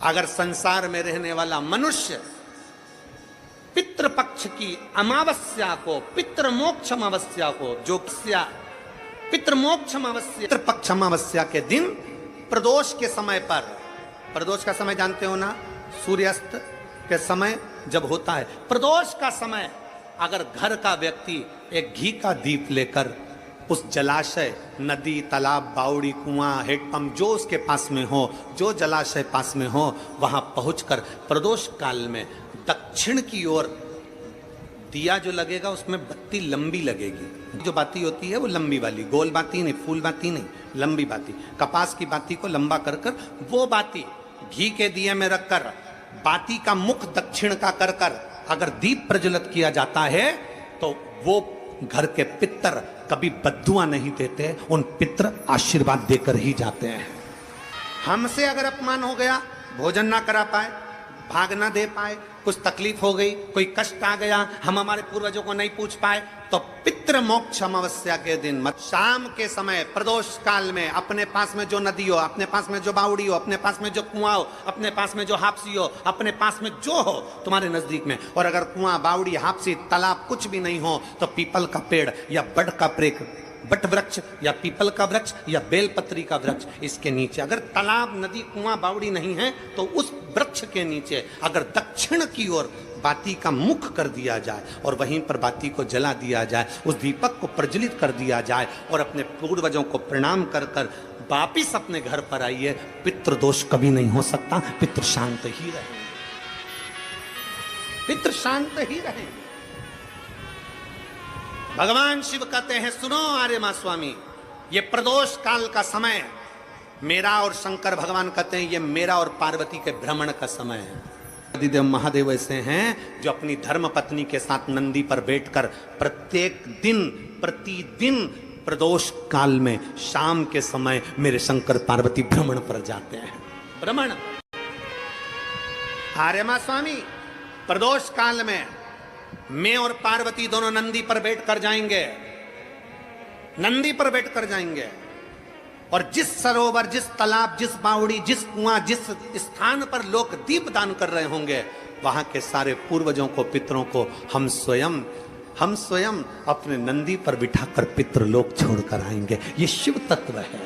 अगर संसार में रहने वाला मनुष्य पितृपक्ष की अमावस्या को, पितृमोक्ष अमावस्या को, जो पितृमोक्ष अमावस्या, पितृपक्ष अमावस्या के दिन प्रदोष के समय पर, प्रदोष का समय जानते हो ना, सूर्यास्त के समय जब होता है प्रदोष का समय, अगर घर का व्यक्ति एक घी का दीप लेकर उस जलाशय, नदी, तालाब, बावड़ी, कुआं, हेडपंप जो उसके पास में हो, जो जलाशय पास में हो, वहां पहुंचकर प्रदोष काल में दक्षिण की ओर दिया जो लगेगा उसमें बत्ती लंबी लगेगी। जो बाती होती है वो लंबी वाली, गोल बाती नहीं, फूल बाती नहीं, लंबी बाती, कपास की बाती को लंबा कर कर वो बाती घी के दिए में रखकर बाती का मुख दक्षिण का कर कर अगर दीप प्रज्वलित किया जाता है तो वो घर के पितर कभी बद्दुआ नहीं देते, उन पितर आशीर्वाद देकर ही जाते हैं। हमसे अगर अपमान हो गया, भोजन ना करा पाए, भाग ना दे पाए, कुछ तकलीफ हो गई, कोई कष्ट आ गया, हम हमारे पूर्वजों को नहीं पूछ पाए, तो पितृ मोक्ष अमावस्या के दिन शाम के समय प्रदोष काल में अपने पास में जो नदी हो, अपने पास में जो बावड़ी हो, अपने पास में जो कुआं हो, अपने पास में जो हापसी हो, अपने पास में जो हो तुम्हारे नजदीक में, और अगर कुआं, बावड़ी, हापसी, तालाब कुछ भी नहीं हो तो पीपल का पेड़ या बड़ का बट वृक्ष या पीपल का वृक्ष या बेलपत्री का वृक्ष, इसके नीचे, अगर तालाब, नदी, कुआं, बावड़ी नहीं है तो उस वृक्ष के नीचे अगर दक्षिण की ओर बाती का मुख कर दिया जाए और वहीं पर बाती को जला दिया जाए, उस दीपक को प्रज्वलित कर दिया जाए और अपने पूर्वजों को प्रणाम कर कर वापिस अपने घर पर आइए, पितृदोष कभी नहीं हो सकता, पितृ शांत ही रहे, पितृ शांत ही रहे। भगवान शिव कहते हैं, सुनो आर्यमा स्वामी, ये प्रदोष काल का समय मेरा, और शंकर भगवान कहते हैं ये मेरा और पार्वती के भ्रमण का समय है। आदिदेव महादेव ऐसे हैं जो अपनी धर्म पत्नी के साथ नंदी पर बैठकर प्रत्येक दिन, प्रतिदिन प्रदोष काल में शाम के समय मेरे शंकर पार्वती भ्रमण पर जाते हैं। भ्रमण, आर्यमा स्वामी, प्रदोष काल में मैं और पार्वती दोनों नंदी पर बैठकर जाएंगे, नंदी पर बैठकर जाएंगे, और जिस सरोवर, जिस तालाब, जिस बावड़ी, जिस कुआं, जिस स्थान पर लोग दीप दान कर रहे होंगे, वहां के सारे पूर्वजों को, पितरों को हम स्वयं अपने नंदी पर बिठाकर पितृलोक छोड़कर आएंगे। ये शिव तत्व है।